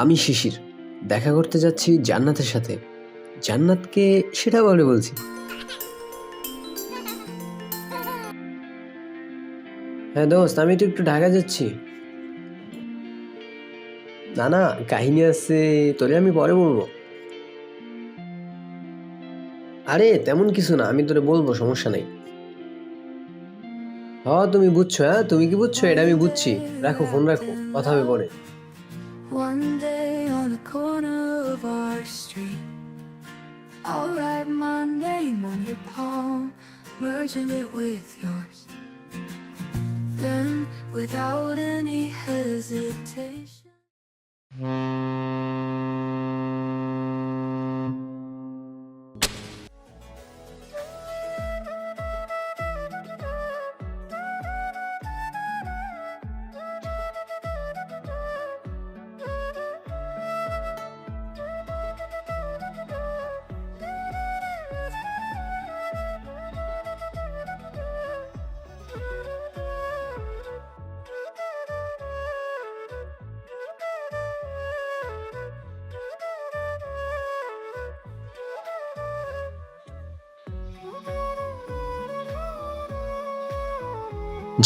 আমি শিশির, দেখা করতে যাচ্ছি জান্নাতের সাথে। জান্নাতকে সেটা বলে বলছি। হ্যাঁ দোস্ত, আমি তো একটু ঢাকা যাচ্ছি। না না, কাহিনী আছে, তোরে আমি পরে বলবো। আরে তেমন কিছু না, আমি তোরে বলবো, সমস্যা নেই। তুমি বুঝছো, হ্যাঁ তুমি কি বুঝছো এটা আমি বুঝছি। রাখো ফোন, রাখো, কথা হবে পরে। One day on the corner of our street, I'll write my name on your palm, merging it with yours. Then, without any hesitation,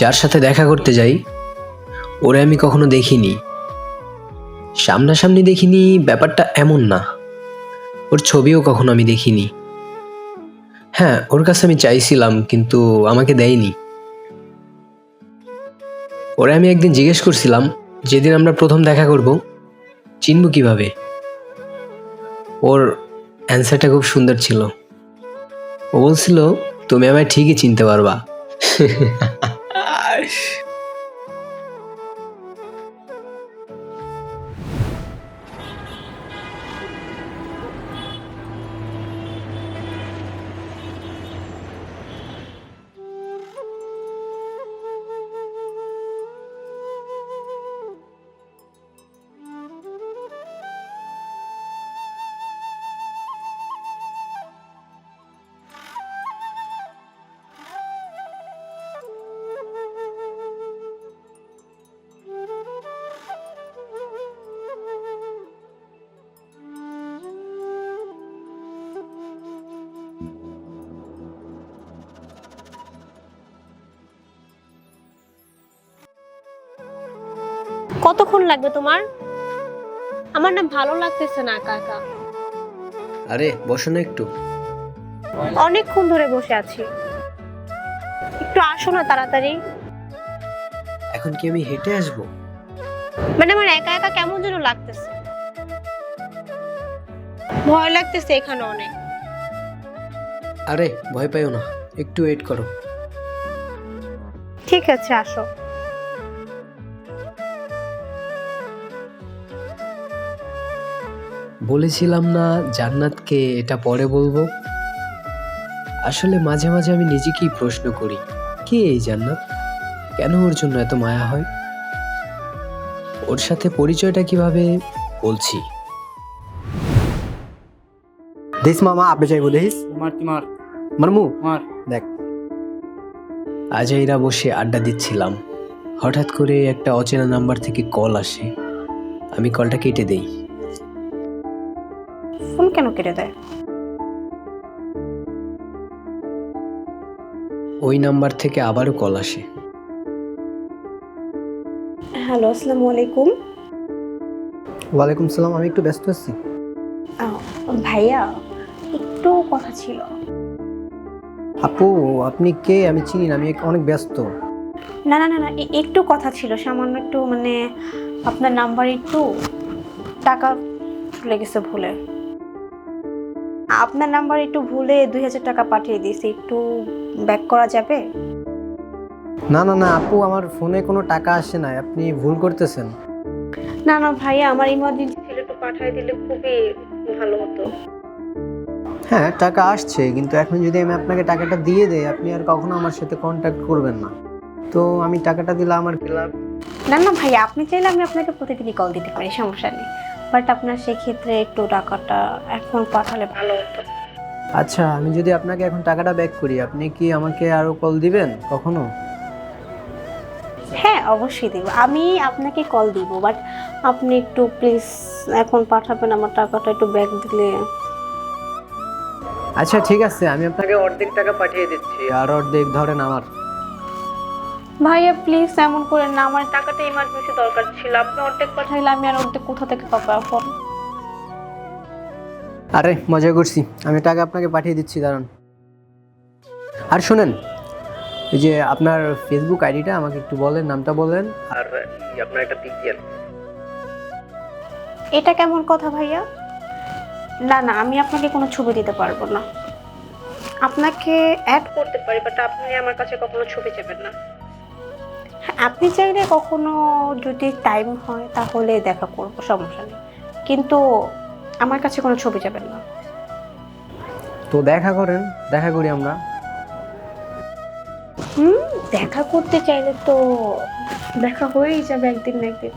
যার সাথে দেখা করতে যাই ওরে আমি কখনো দেখিনি, সামনাসামনি দেখিনি, ব্যাপারটা এমন না। ওর ছবিও কখনো আমি দেখিনি। হ্যাঁ, ওর কাছে আমি চাইছিলাম কিন্তু আমাকে দেয়নি। ওরে আমি একদিন জিজ্ঞেস করছিলাম, যেদিন আমরা প্রথম দেখা করব চিনব কিভাবে। ওর অ্যান্সারটা খুব সুন্দর ছিল। ও বলছিল, তুমি আমায় ঠিকই চিনতে পারবা। কতক্ষণ লাগবে তোমার? আমার না ভালো লাগতেছে না একা একা। আরে বসো না একটু। অনেকক্ষণ ধরে বসে আছি, একটু আসো না তাড়াতাড়ি। এখন কি আমি হেঁটে আসবো? মানে আমার একা একা কেমন যেন লাগতেছে, ভয় লাগতেছে এখানে অনেক। আরে ভয় পাইও না, একটু ওয়েট করো। ঠিক আছে, আসো। বলেছিলাম না জান্নাতকে এটা পরে বলবো। আসলে মাঝে মাঝে আমি নিজেকেই প্রশ্ন করি, কে এই জান্নাত, কেন ওর জন্য এত মায়া হয়। ওর সাথে পরিচয়টা কিভাবে বলছি। দিস মামা আপনি চাই বলিস মার মারমু মার। দেখ আজাইরা বসে আড্ডা দিচ্ছিলাম, হঠাৎ করে একটা অচেনা নাম্বার থেকে কল আসে। আমি কলটা কেটে দেই। ফোন কেন কেটে দেয়? ওই নাম্বার থেকে আবারও কল আসে। হ্যালো, আসসালামু আলাইকুম। ওয়ালাইকুম সালাম, আমি একটু ব্যস্ত আছি। ভাইয়া, একটু কথা ছিল। আপু আপনি কে? আমি চিনি না, আমি অনেক ব্যস্ত। না না না না, একটু কথা ছিল, সামান্য একটু, মানে আপনার নাম্বারে একটু টাকা চলে গেছে ভুলে। আপনার নাম্বারে একটু ভুলে 2000 টাকা পাঠিয়ে দিয়েছি, একটু ব্যাক করা যাবে? না না না আপু, আমার ফোনে কোনো টাকা আসে না, আপনি ভুল করতেছেন। না না ভাইয়া, আমার ইমার্জেন্সি ছিল, একটু পাঠিয়ে দিলে খুবই ভালো হতো। হ্যাঁ টাকা আসছে, কিন্তু এখন যদি আমি আপনাকে টাকাটা দিয়ে দেই আপনি আর কখনো আমার সাথে কন্ট্যাক্ট করবেন না। তো আমি টাকাটা দিলে আমার কি লাভ? না না ভাইয়া, আপনি চাইলে আমি আপনাকে প্রতিদিনই কল দিতে পারি, সমস্যা নেই। বাট আপনার সেক্ষেত্রে একটু টাকাটা এখন পাঠালে ভালো হতো। আচ্ছা, আমি যদি আপনাকে এখন টাকাটা ব্যাক করি আপনি কি আমাকে আরো কল দিবেন কখনো? হ্যাঁ, অবশ্যই দিব, আমি আপনাকে কল দিব, বাট আপনি একটু প্লিজ এখন পাঠাবেন আমার টাকাটা, একটু ব্যাক দিলে। আচ্ছা ঠিক আছে, আমি আপনাকে অর্ধেক টাকা পাঠিয়ে দিচ্ছি, আর অর্ধেক ধরেন আমার। ভাইয়া প্লিজ এমন করেন না, আমার টাকাটা ইমার্জেন্সি দরকার ছিল, আপনি অর্ধেক পাঠাইলে আমি আর অর্ধেক কোথা থেকে পাবো এখন? আরে মজা করছি, আমি টাকা আপনাকে পাঠিয়ে দিচ্ছি, দাঁড়ান। আর শুনেন, এই যে আপনার ফেসবুক আইডিটা আমাকে একটু বলেন, নামটা বলেন, আর আপনার একটা পিক দিয়ে। এটা কেমন কথা ভাইয়া? না না, আমি আপনাকে কোনো ছবি দিতে পারবো না। আপনাকে অ্যাড করতে পারি, বাট আপনি আমার কাছে কখনো ছবি চাইবেন না। হ্যাঁ, আপনি চাইলে কখনো যদি টাইম হয় তাহলে দেখা করবো, সমস্যা নেই, কিন্তু আমার কাছে কোনো ছবি যাবেন না। তো দেখা করেন, দেখা করি আমরা। দেখা করতে চাইলে তো দেখা হয়েই যাবে একদিন না একদিন।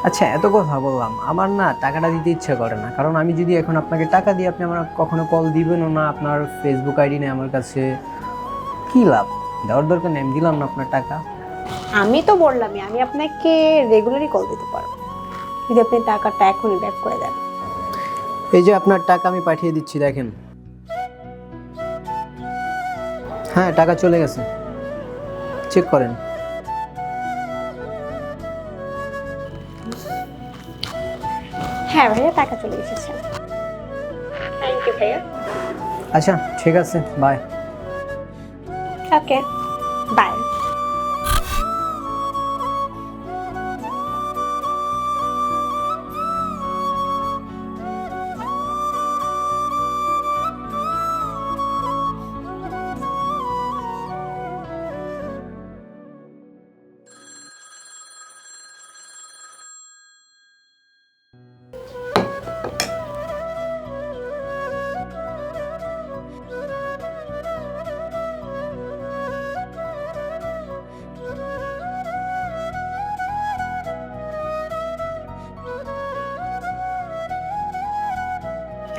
আচ্ছা এত কথা বললাম, আমার না টাকাটা দিতে ইচ্ছা করে না, কারণ আমি যদি এখন আপনাকে টাকা দিই, আপনি আমার কখনো কল দিবেনও না, আপনার ফেসবুক আইডি নেই আমার কাছে, কি লাভ? দেওয়ার দরকার নেই, আমি দিলাম না আপনার টাকা। আমি তো বললামই, আমি আপনাকে রেগুলারই কল দিতে পারবো যদি আপনি টাকাটা এখনই ব্যাক করে দেন। এই যে আপনার টাকা আমি পাঠিয়ে দিচ্ছি, দেখেন। হ্যাঁ টাকা চলে গেছে, চেক করেন। হ্যাঁ ভাইয়া, টাকা চলে এসেছে। থ্যাংক ইউ ভাইয়া। আচ্ছা ঠিক আছে, বাই। Okay, by.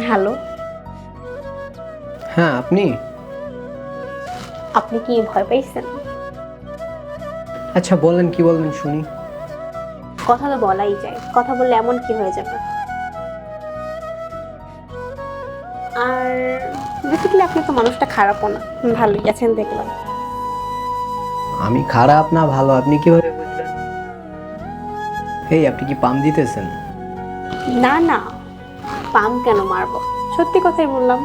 হ্যালো, হ্যাঁ আপনি? আপনি কি ভয় পাইছেন? আচ্ছা বলেন, কি বলবেন শুনি। কথা তো বলাই যায়, কথা বললে এমন কি হয়ে যাবে। আর বেসিক্যালি আপনি তো মানুষটা খারাপও না, ভালোই আছেন দেখলাম। আমি খারাপ না ভালো আপনি কিভাবে বুঝলেন? এই আপনি কি পাম দিতেছেন? না না, পাম কেন মারবো, সত্যি কথাই বললাম।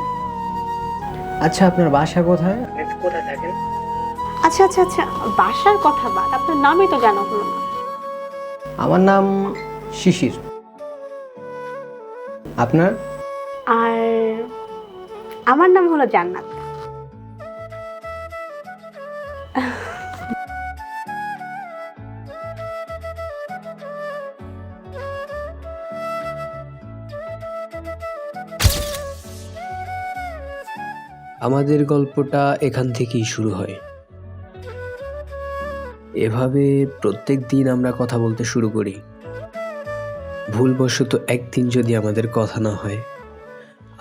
আচ্ছা আপনার বাসা কোথায়, আপনি কোথায় থাকেন? আচ্ছা আচ্ছা আচ্ছা, বাসার কথা বাদ, আপনার নামই তো জানা হলো না। আমার নাম শিশির, আপনার? আর আমার নাম হলো জান্নাত। আমাদের গল্পটা এখান থেকেই শুরু হয়। এভাবে প্রত্যেক দিন আমরা কথা বলতে শুরু করি। ভুলবশত একদিন যদি আমাদের কথা না হয়,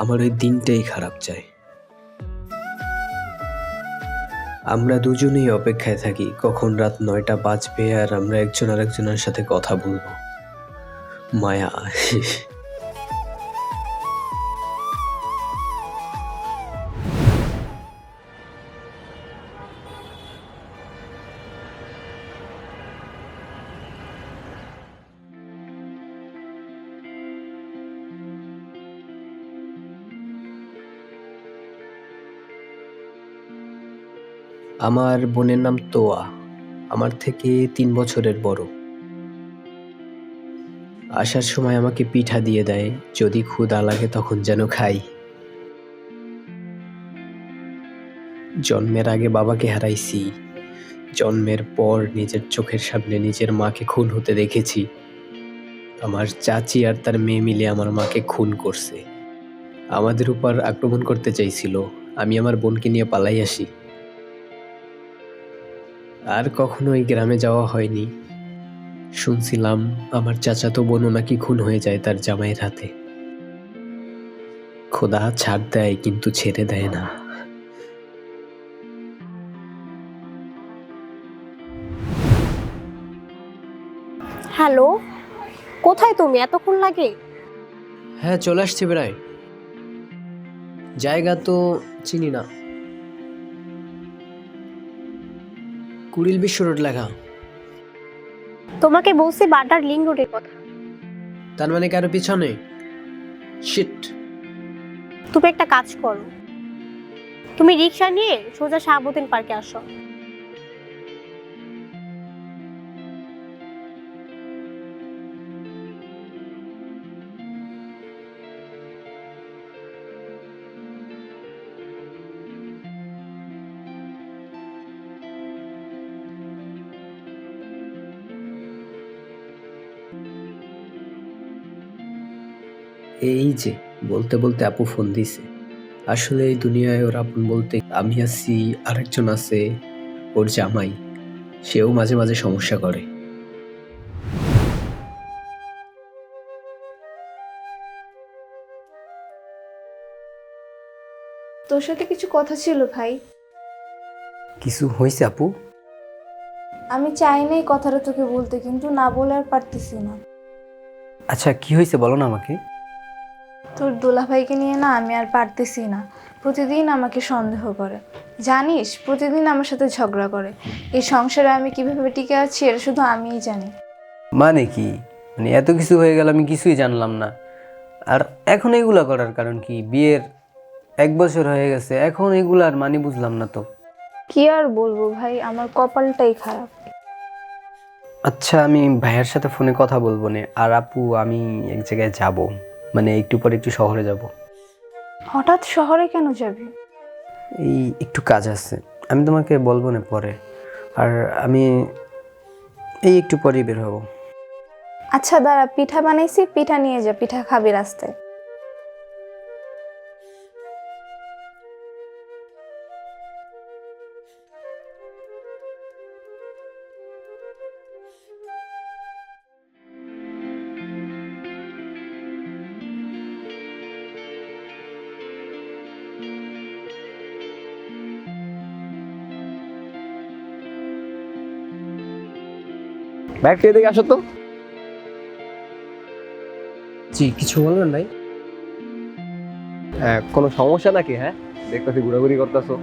আমার ওই দিনটাই খারাপ যায়। আমরা দুজনেই অপেক্ষায় থাকি কখন রাত 9টা বাজবে আর আমরা একজন আরেকজনের সাথে কথা বলবো। মায়া। আমার বোনের নাম তোয়া, আমার থেকে 3 বছরের বড়। আসার সময় আমাকে পিঠা দিয়ে দেয়, যদি ক্ষুধা লাগে তখন যেন খাই। জন্মের আগে বাবাকে হারাইছি, জন্মের পর নিজের চোখের সামনে নিজের মাকে খুন হতে দেখেছি। আমার চাচি আর তার মেয়ে মিলে আমার মাকে খুন করছে। আমাদের উপর আক্রমণ করতে চাইছিল, আমি আমার বোনকে নিয়ে পালাই আসি। আর কখনো এই গ্রামে যাওয়া হয়নি। শুনছিলাম আমার চাচাতো বোনও নাকি খুন হয়ে যায় তার জামাইয়ের হাতে। খোদা ছাড় দেয় কিন্তু ছেড়ে দেয় না। হ্যালো, কোথায় তুমি? এতক্ষণ লাগে? হ্যাঁ, চলে আসছি প্রায়। জায়গা তো চিনি না। কুড়িল বিশ্ব রোড লেখা। তোমাকে বলছি বাটার লিঙ্ক রোডের কথা। তার মানে কারো পিছনে? শিট। তুমি একটা কাজ করো, তুমি রিক্সা নিয়ে সোজা শাহাবুদ্দিন পার্কে আসো। এই যে বলতে বলতে আপু ফোন দিছে। আসলে এই দুনিয়ায় ওর আপন বলতে আমি আছি, আরেকজন আছে ওর জামাই। সেও মাঝে মাঝে সমস্যা করে। তোর সাথে কিছু কথা ছিল ভাই। কিছু হয়েছে আপু? আমি চাই না এই কথাটা তোকে বলতে, কিন্তু না বলে আর পারতেছি না। আচ্ছা কি হয়েছে বলো না আমাকে। তোর দোলাভাইকে নিয়ে না আমি আর পারতেছি না। প্রতিদিন আমাকে সন্দেহ করে, জানিস, প্রতিদিন আমার সাথে ঝগড়া করে। এই সংসারে আমি কিভাবে টিকে আছি এটা শুধু আমিই জানি। মানে কি, মানে এত কিছু হয়ে গেল আমি কিছুই জানলাম না। আর এখন এগুলা করার কারণ কি? বিয়ের 1 বছর হয়ে গেছে, এখন এগুলার মানে বুঝলাম না তো। কি আর বলবো ভাই, আমার কপালটাই খারাপ। আচ্ছা আমি ভাইয়ের সাথে ফোনে কথা বলবো না। আর আপু আমি এক জায়গায় যাব, মানে একটু পরে একটু শহরে যাব। হঠাৎ শহরে কেন যাবি? এই একটু কাজ আছে, আমি তোমাকে বলবো না পরে। আর আমি এই একটু পরেই বের হব। আচ্ছা দাঁড়া, পিঠা বানাইছি, পিঠা নিয়ে যা, পিঠা খাবি রাস্তায়। ব্যাগটা এদিকে আসো তো। জি, কিছু বলবেন ভাই? হ্যাঁ, কোনো সমস্যা নাকি? হ্যাঁ, দেখতেছি ঘোরাঘুরি করতেছো।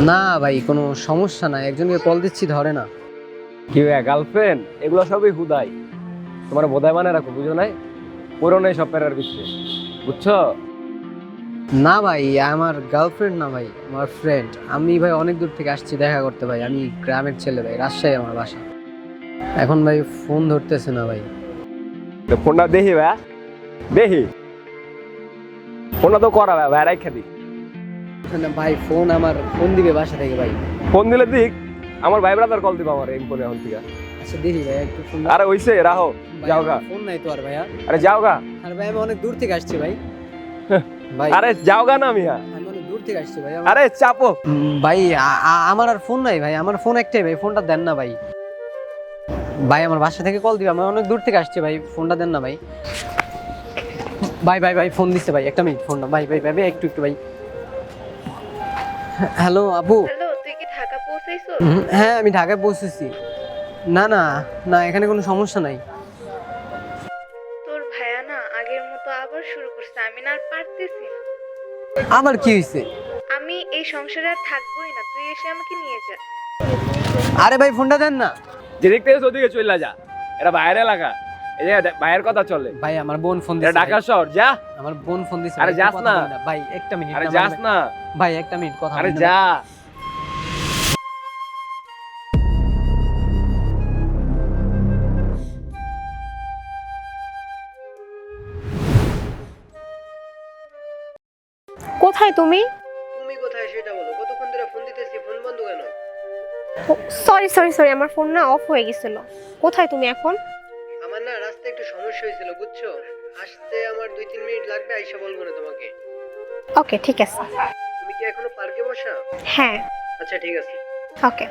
না ভাই কোনো সমস্যা নাই, একজনকে কল দিচ্ছি ধরে না। কি ভাইয়া, গার্লফ্রেন্ড? এগুলো সবই হুদাই। তোমার বোধায় মানে রাখো, বুঝো নাই? পুরো নেই সব প্যারার পিছনে, বুঝছো? না ভাই আমার গার্লফ্রেন্ড না ভাই, আমার ফ্রেন্ড। আমি ভাই অনেক দূর থেকে আসছি দেখা করতে ভাই। আমি গ্রামের ছেলে ভাই, রাজশাহী আমার বাসা। এখন ভাই ফোন ধরতেছে না ভাই। তো ফোনটা দেখি ভাইয়া, দেখি ফোনটা তো করা ভাইয়া, ভাইয়া রাখা দি। না ভাই ফোন আমার ফোন দিবে বাসা থেকে ভাই। ফোন দিলে দিক, আমার ভাই ব্রাদার কল দিবা আমার এই ফোনে এখন থেকে। আচ্ছা দেখি ভাই একটু ফোন। আরে হইছে, রাহো, যাও গা। ফোন নাই তো আর ভাইয়া। আরে যাও গা। আরে ভাই আমি অনেক দূর থেকে আসছি ভাই। ভাই আরে যাও গা না মিয়া। আমি অনেক দূর থেকে আসছি ভাই। আরে চাপো। ভাই আমার আর ফোন নাই ভাই, আমার ফোন একটাই ভাই, ফোনটা দেন না ভাই। ভাই আমার বাসা থেকে কল দিবে, আমি অনেক দূর থেকে আসছি ভাই, ফোনটা দেন না ভাই। ভাই ভাই ভাই ফোন দিচ্ছে ভাই, একটা মিনিট ফোনটা। ভাই ভাই ভাই ভাই, একটু একটু ভাই। হ্যালো আপু। হ্যালো, তুই কি ঢাকা পৌঁছাইছো? হ্যাঁ আমি ঢাকায় পৌঁছেছি। না না না, এখানে কোনো সমস্যা নাই। তোর ভাইয়া না আগের মতো আবার শুরু করছে, আমি না আর পারতেছি না। আবার কি হয়েছে? আমি এই সংসারে আর থাকবোই না, তুই এসে আমাকে নিয়ে যা। আরে ভাই ফোনটা দেন না। যেদিক থেকে ওদিকে চলে যা, এটা বাইরের এলাকা, এই যে বাইরের কথা চলে। ভাই আমার বোন ফোন এটা দিছে। ঢাকা শহর, যা। আমার বোন ফোন দিছে। আরে ভাই, যাস কথা না। বলি ভাই, একটা মিনিট। আরে যাস না। ভাই একটা মিনিট কথা আরে বলি না। যা। কোথায় তুমি? তুমি কোথায় সেটা বলো, কতক্ষণ ধরে ফোন দিতেছি, ফোন বন্ধ কেন? সরি সরি সরি, আমার ফোন না অফ হয়ে গেছিল। কোথায় তুমি এখন? আমার না রাস্তায় একটু সমস্যা হয়েছিল বুঝছো, আসতে আমার 2-3 মিনিট লাগবে, আইসা বলবো না তোমাকে। ওকে ঠিক আছে। তুমি কি এখনো পার্কে বসা? হ্যাঁ। আচ্ছা ঠিক আছে। ওকে।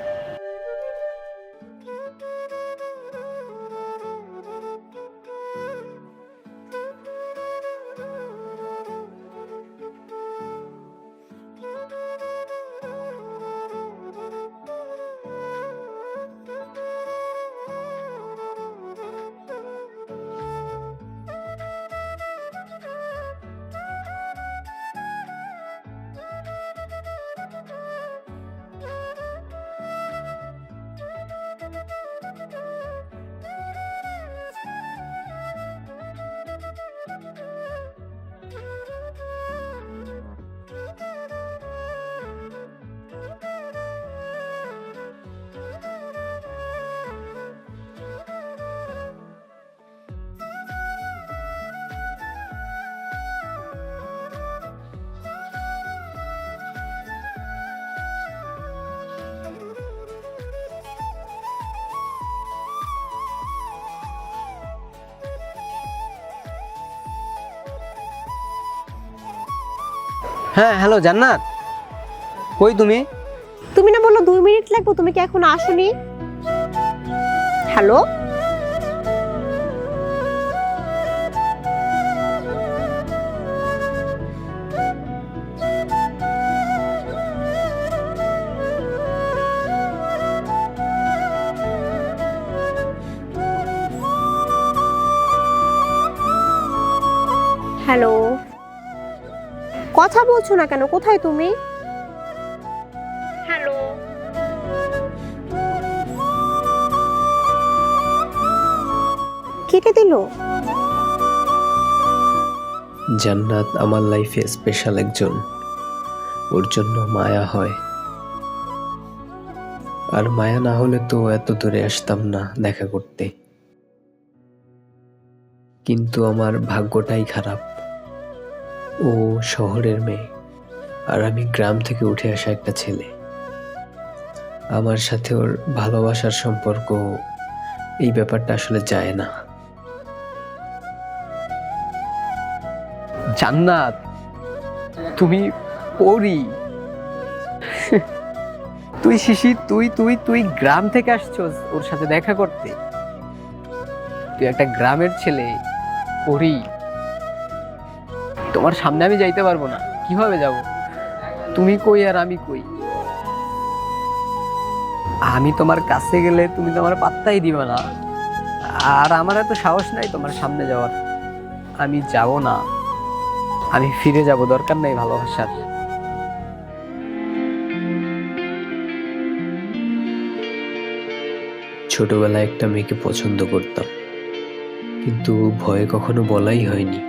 হ্যাঁ হ্যালো জান্নাত, কই তুমি? তুমি না বললো 2 মিনিট লাগবে, তুমি কি এখনো আসোনি? হ্যালো, হ্যালো, কথা বলছো না কেন? কোথায় তুমি? হ্যালো, কেটে দিল। জান্নাত আমার লাইফে স্পেশাল একজন, ওর জন্য মায়া হয়। আর মায়া না হলে তো এত দূরে আসতাম না দেখা করতে। কিন্তু আমার ভাগ্যটাই খারাপ, ও শহরের মেয়ে আর আমি গ্রাম থেকে উঠে আসা একটা ছেলে। আমার সাথে ওর ভালোবাসার সম্পর্ক, এই ব্যাপারটা আসলে যায় না। জান্নাত, তুমি পড়ি। তুই শিশির, তুই তুই তুই গ্রাম থেকে আসছস ওর সাথে দেখা করতে? তুই একটা গ্রামের ছেলে, পড়ি। তোমার সামনে আমি যাইতে পারবো না, কিভাবে যাব? তুমি কই আর আমি কই? আমি তোমার কাছে গেলে তুমি তো আমার পাত্তাই দিবে না, আর আমার এত সাহস নাই তোমার সামনে যাওয়ার। আমি যাব না, আমি ফিরে যাব, দরকার নাই ভালোবাসার। ছোটবেলায় একটা মেয়েকে পছন্দ করতাম, কিন্তু ভয়ে কখনো বলাই হয়নি।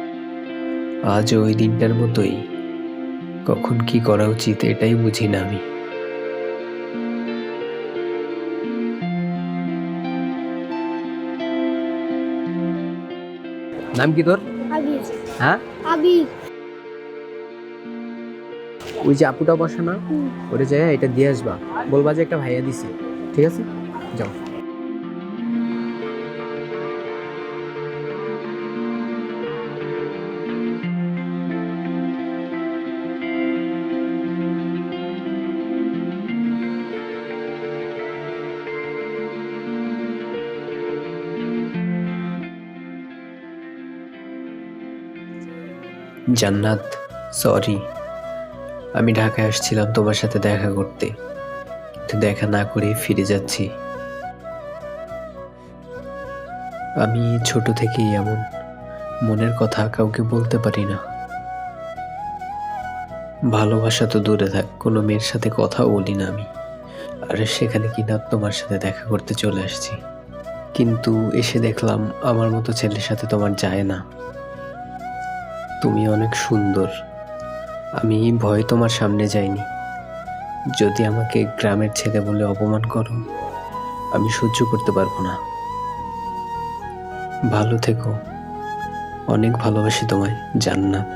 আজ ওই দিনটার মতোই, কখন কি করা উচিত এটাই বুঝি না আমি। নাম কি তোর? হ্যাঁ, ওই যে আপুটা বসে না, ওরে যায় এটা দিয়ে আসবা, বলবা যে একটা ভাইয়া দিছে, ঠিক আছে? যাও। জান্নাত, সরি, আমি ঢাকায় আসছিলাম তোমার সাথে দেখা করতে, কিন্তু দেখা না করে ফিরে যাচ্ছি। আমি ছোট থেকেই এমন, মনের কথা কাউকে বলতে পারি না। ভালোবাসা তো দূরে থাক, কোনো মেয়ের সাথে কথাও বলি না আমি। আর সেখানে কিনা তোমার সাথে দেখা করতে চলে আসছি, কিন্তু এসে দেখলাম আমার মতো ছেলের সাথে তোমার যায় না। তুমি অনেক সুন্দর, আমি ভয়ে তোমার সামনে যাইনি। যদি আমাকে গ্রামের ছেলে বলে অপমান করো, আমি সহ্য করতে পারবো না। ভালো থেকো, অনেক ভালোবাসি তোমায় জান্নাত।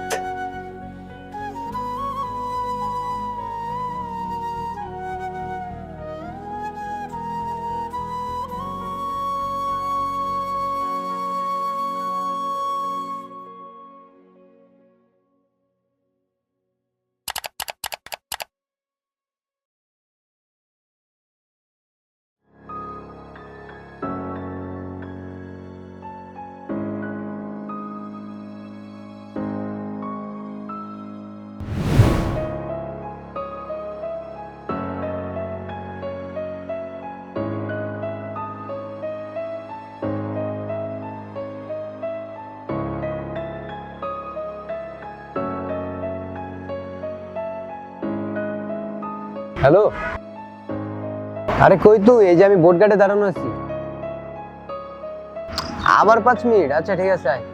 হ্যালো, আরে কই তুই? এই যে আমি বোট ঘাটে দাঁড়ানো আছি। আবার 5 মিনিট? আচ্ছা ঠিক আছে, আয়।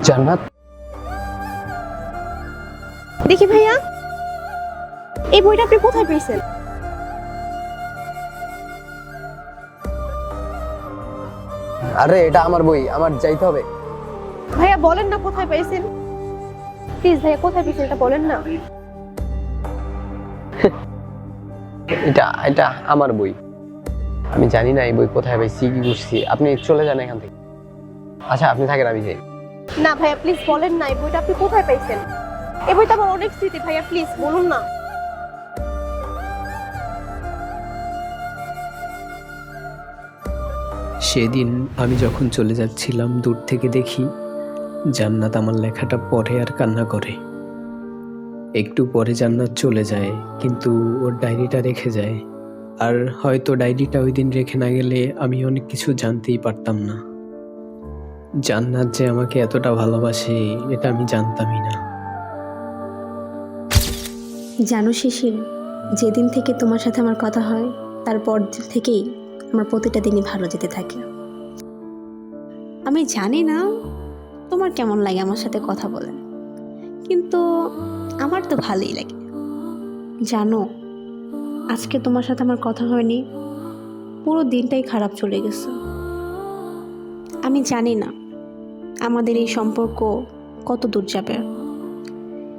জান্নাত, দেখি ভাইয়া, এই বইটা আপনি কোথায় পেয়েছেন? আরে এটা আমার বই, আমার যাইতে হবে। ভাইয়া বলেন না কোথায় পেয়েছেন, প্লিজ ভাইয়া কোথায় পেয়েছেন এটা বলেন না। এটা এটা আমার বই। আমি জানি না এই বই কোথায় পাইছি, কি করছি। আপনি চলে যান এখান থেকে। আচ্ছা আপনি থাকেন, আমি যাই। না ভাইয়া প্লিজ বলেন না, এই বইটা আপনি কোথায় পাইছেন? এই বইটা আমার অনেক স্মৃতি ভাইয়া, প্লিজ বলুন না। সেদিন আমি যখন চলে যাচ্ছিলাম দূর থেকে দেখি জান্নাত আমার লেখাটা পড়ে আর কান্না করে। একটু পরে জান্নাত চলে যায়, কিন্তু ওর ডায়েরিটা রেখে যায়। আর হয়তো ডায়েরিটা ওই দিন রেখে না গেলে আমি অনেক কিছু জানতেই পারতাম না। জান্নাত যে আমাকে এতটা ভালোবাসে এটা আমি জানতামই না। জানো শিশির, যেদিন থেকে তোমার সাথে আমার কথা হয় তারপর থেকেই আমার প্রতিটা দিনই ভালো যেতে থাকে। আমি জানি না তোমার কেমন লাগে আমার সাথে কথা বলে, কিন্তু আমার তো ভালোই লাগে। জানো, আজকে তোমার সাথে আমার কথা হয়নি, পুরো দিনটাই খারাপ চলে গেছে। আমি জানি না আমাদের এই সম্পর্ক কত দূর যাবে,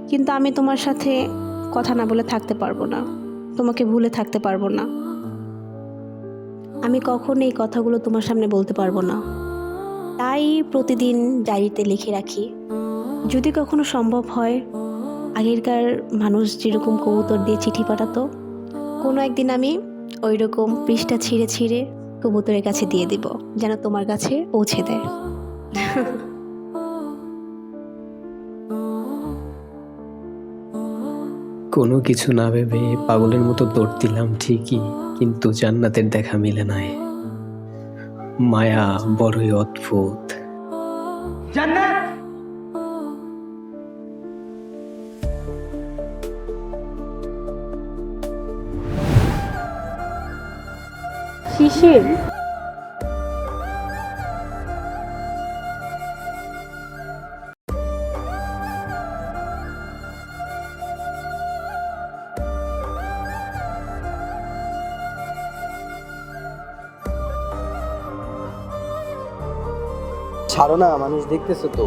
কিন্তু আমি তোমার সাথে কথা না বলে থাকতে পারবো না, তোমাকে ভুলে থাকতে পারবো না। আমি কখনো এই কথাগুলো তোমার সামনে বলতে পারবো না, তাই প্রতিদিন ডায়েরিতে লিখে রাখি। যদি কখনো সম্ভব হয়, আগেরকার মানুষ যেরকম কবুতর দিয়ে চিঠি পাঠাতো, কোনো একদিন আমি ওই রকম পৃষ্ঠা ছিঁড়ে ছিঁড়ে কবুতরের কাছে দিয়ে দিব, যেন তোমার কাছে পৌঁছে দেয়। কোনো কিছু না ভেবে পাগলের মতো দৌড় দিলাম ঠিকই, কিন্তু জান্নাতের দেখা মিলে নাই। মায়া বড়ই অদ্ভুত। শিশির, ছাড়ো না, মানুষ দেখতেছো তো।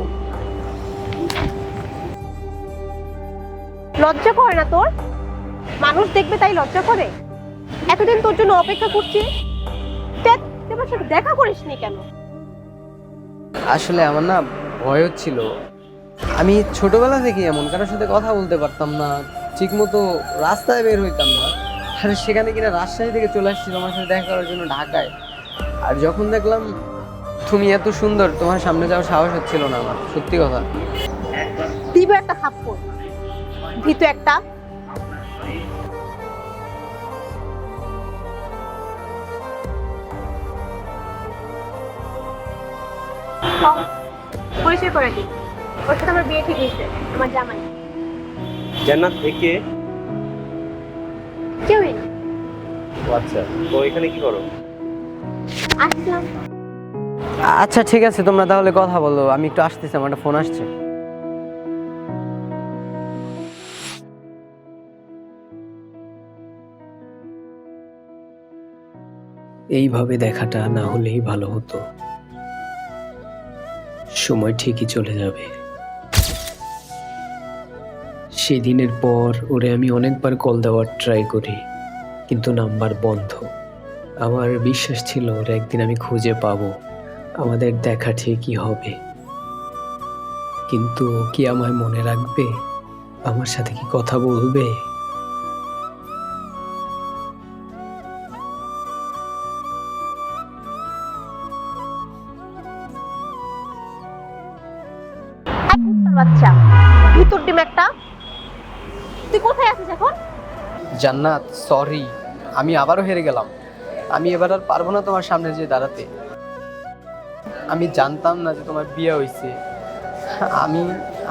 লজ্জা করে না তোর? মানুষ দেখবে তাই লজ্জা করে? এতদিন তোর জন্য অপেক্ষা করছি, তুই আমার সাথে দেখা করিসনি কেন? আসলে আমার না ভয় হচ্ছিল। আমি ছোটবেলা থেকে এমন কারোর সাথে কথা বলতে পারতাম না, ঠিক মতো রাস্তায় বের হইতাম না। আর সেখানে কিনা রাজশাহী থেকে চলে আসছি তোমার সাথে দেখা করার জন্য ঢাকায়। আর যখন দেখলাম তুমি এত সুন্দর, তোমার সামনে যাওয়ার সাহস হচ্ছিল না আমার, সত্যি কথা। দিব একটা থাপ্পড়, ভীতু একটা। পরিচয় করে দিই, ওর সাথে আমার বিয়ে ঠিক হয়েছে, আমার জামাই। জান্নাত থেকে? কেউই না, ও আচ্ছা, তো এখানে কি করো? আসলাম। আচ্ছা ঠিক আছে, তোমরা তাহলে কথা বলো, আমি একটু আসতেছি, আমার একটা ফোন আসছে। এইভাবে দেখাটা না হলেই ভালো হতো। সময় ঠিকই চলে যাবে। সেদিনের পর ওরে আমি অনেকবার কল দেওয়ার ট্রাই করি, কিন্তু নাম্বার বন্ধ। আমার বিশ্বাস ছিল ওরে একদিন আমি খুঁজে পাবো, আমাদের দেখা ঠিকই হবে। কিন্তু ও কি আমায় মনে রাখবে? আমার সাথে কি কথা বলবে? বাচ্চা, ভিতর ডিম একটা। তুই কোথায় আছিস এখন? জান্নাত সরি, আমি আবারও হেরে গেলাম। আমি এবার আর পারবো না তোমার সামনে যে দাঁড়াতে। আমি জানতাম না যে তোমার বিয়ে হয়েছে, আমি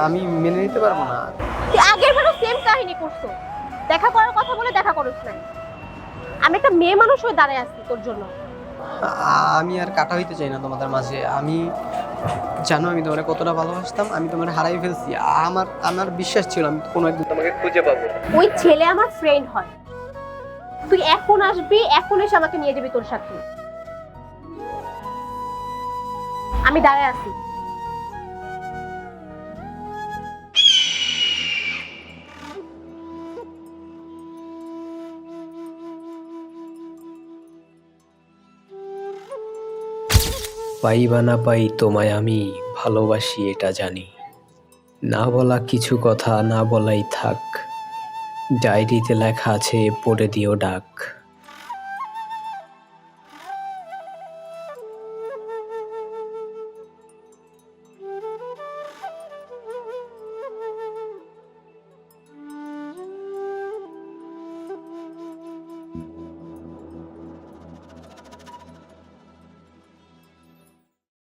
আমি মেনে নিতে পারবো না। তুই আগের বারও সেম কাহিনী করছো, দেখা করার কথা বলে দেখা করিস নাই। আমি একটা মেয়ে মানুষ হয়ে দাঁড়ায় আছি তোর জন্য। আমি আর কাটা হইতে চাই না তোমাদের মাঝে। আমি জানো আমি তোমার কতটা ভালোবাসতাম, আমি তোমার হারাই ফেলছি। আমার আমার বিশ্বাস ছিল আমি কোনো একদিন তোমাকে খুঁজে পাবো। ওই ছেলে আমার ফ্রেন্ড হয়, তুই এখন আসবি, এখন এসে আমাকে নিয়ে যাবি তোর সাথে। আমি দাঁড়ায় আছি। পাই বা না পাই তোমায় আমি ভালোবাসি এটা জানি। না বলা কিছু কথা না বলাই থাক, ডায়েরিতে লেখা আছে পড়ে দিও ডাক।